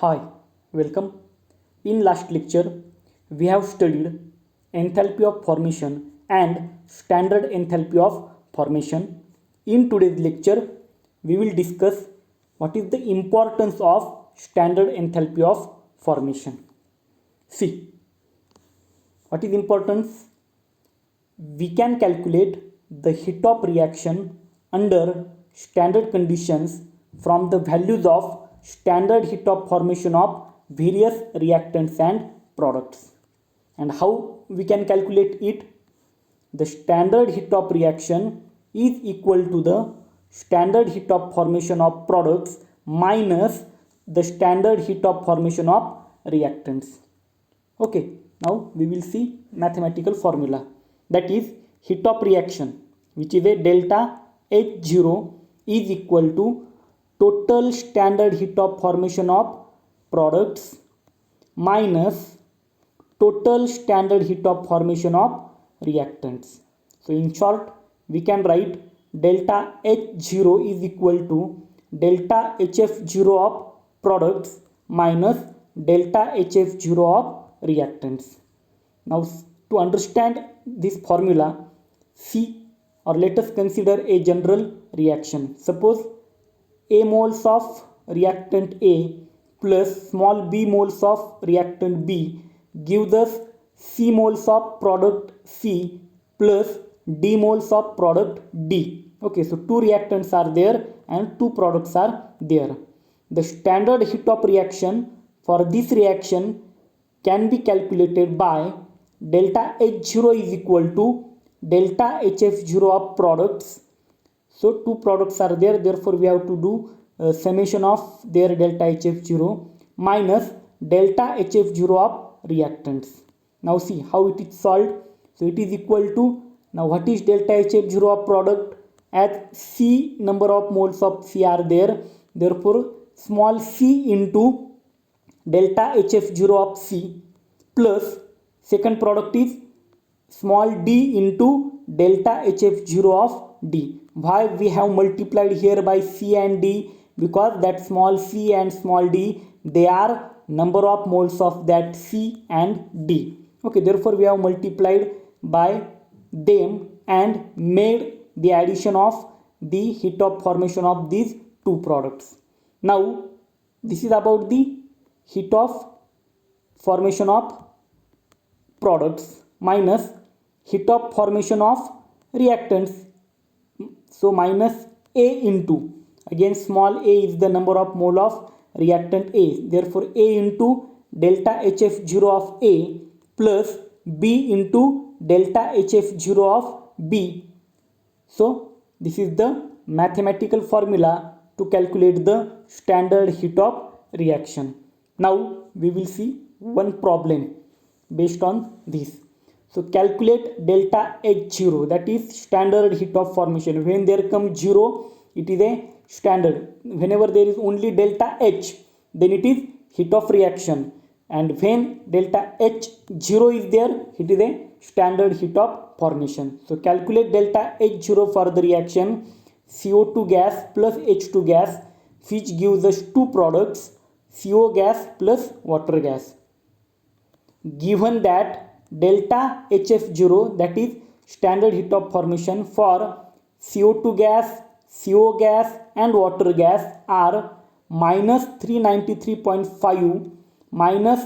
Hi, welcome. In last lecture, we have studied enthalpy of formation and standard enthalpy of formation. In today's lecture, we will discuss what is the importance of standard enthalpy of formation. See, what is importance? We can calculate the heat of reaction under standard conditions from the values of standard heat of formation of various reactants and products. And how we can calculate it? The standard heat of reaction is equal to the standard heat of formation of products minus the standard heat of formation of reactants. Okay, now we will see mathematical formula, that is heat of reaction, which is a delta H0 is equal to total standard heat of formation of products minus total standard heat of formation of reactants. So in short, we can write delta H0 is equal to delta HF0 of products minus delta HF0 of reactants. Now to understand this formula, see, or let us consider a general reaction. Suppose A moles of reactant A plus small b moles of reactant B gives us C moles of product C plus D moles of product D. Okay, so two reactants are there and two products are there. The standard heat of reaction for this reaction can be calculated by delta H0 is equal to delta HF0 of products. So two products are there, therefore we have to do summation of their delta HF0 minus delta HF0 of reactants. Now see how it is solved. So it is equal to, now what is delta HF0 of product? As C number of moles of C are there, therefore small c into delta HF0 of C plus second product is small d into delta HF0 of D. Why we have multiplied here by C and D? Because that small c and small d, they are number of moles of that C and D. Okay, therefore we have multiplied by them and made the addition of the heat of formation of these two products. Now this is about the heat of formation of products minus heat of formation of reactants. So minus A into, again small a is the number of mole of reactant A, therefore A into delta HF0 of A plus B into delta HF0 of B. So this is the mathematical formula to calculate the standard heat of reaction. Now we will see one problem based on this. So calculate delta H0, that is standard heat of formation. When there comes 0, it is a standard. Whenever there is only delta H, then it is heat of reaction. And when delta H0 is there, it is a standard heat of formation. So calculate delta H0 for the reaction CO2 gas plus H2 gas, which gives us two products, CO gas plus water gas. Given that delta HF0, that is standard heat of formation for CO2 gas, CO gas and water gas are minus 393.5, minus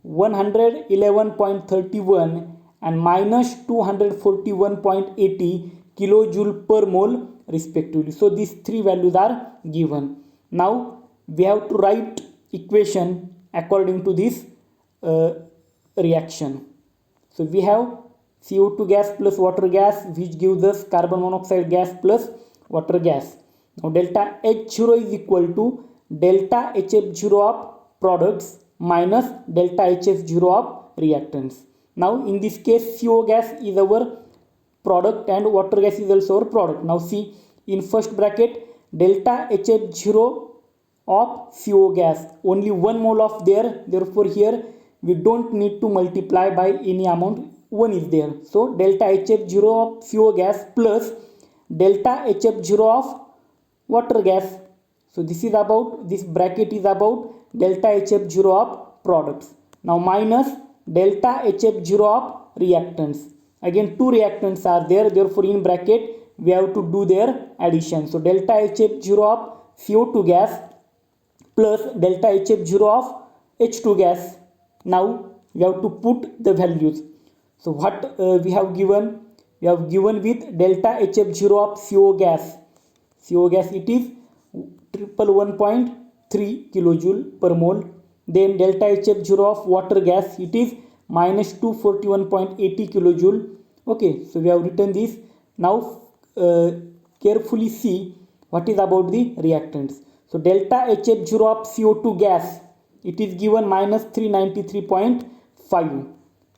111.31 and minus 241.80 kilojoule per mole respectively. So these three values are given. Now we have to write equation according to this reaction. So we have CO2 gas plus water gas, which gives us carbon monoxide gas plus water gas. Now delta H0 is equal to delta HF0 of products minus delta HF0 of reactants. Now in this case CO gas is our product and water gas is also our product. Now see, in first bracket delta HF0 of CO gas, only 1 mole of there, therefore here we don't need to multiply by any amount, 1 is there. So delta HF0 of CO gas plus delta HF0 of water gas. So this is about, this bracket is about delta HF0 of products. Now minus delta HF0 of reactants. Again, two reactants are there, therefore in bracket we have to do their addition. So delta HF0 of CO2 gas plus delta HF0 of H2 gas. Now we have to put the values. So what we have given? We have given with delta HF0 of CO gas. CO gas, it is 111.3 kilojoule per mole. Then delta HF0 of water gas, it is minus 241.80 kilojoule. Okay, so we have written this. Now carefully see what is about the reactants. So delta HF0 of CO2 gas, it is given minus 393.5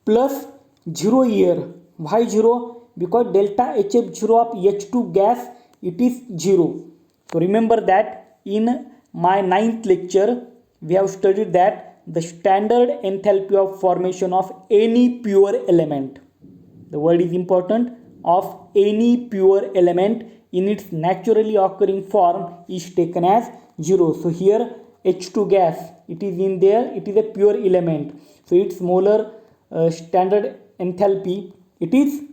plus 0 here. Why 0? Because delta HF0 of H2 gas, it is 0. So remember that in my 9th lecture we have studied that the standard enthalpy of formation of any pure element, the word is important, of any pure element in its naturally occurring form is taken as 0. So here H2 gas, it is in there, it is a pure element, so its molar standard enthalpy, it is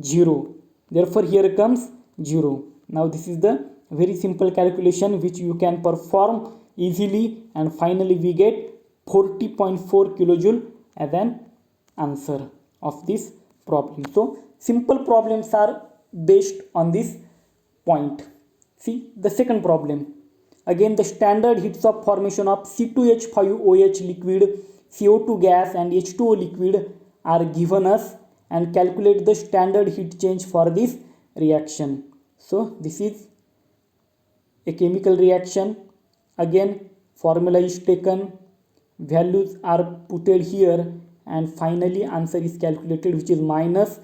0. Therefore here comes 0. Now this is the very simple calculation which you can perform easily, and finally we get 40.4 kilojoule as an answer of this problem. So simple problems are based on this point. See the second problem. Again, the standard heats of formation of C2H5OH liquid, CO2 gas and H2O liquid are given us, and calculate the standard heat change for this reaction. So this is a chemical reaction. Again, formula is taken, values are put here, and finally answer is calculated, which is minus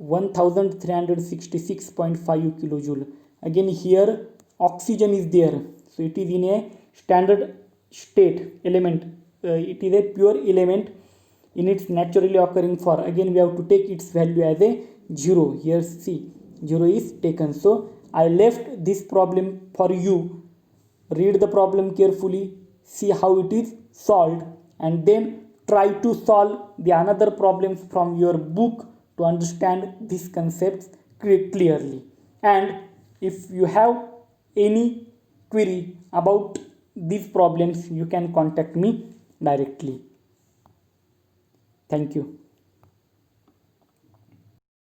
1366.5 kilojoule. Again here oxygen is there, so it is in a standard state element, it is a pure element in its naturally occurring form. Again we have to take its value as a 0. Here see 0 is taken. So I left this problem for you. Read the problem carefully, see how it is solved, and then try to solve the another problems from your book to understand these concepts clearly. And if you have any query about these problems, you can contact me directly. Thank you.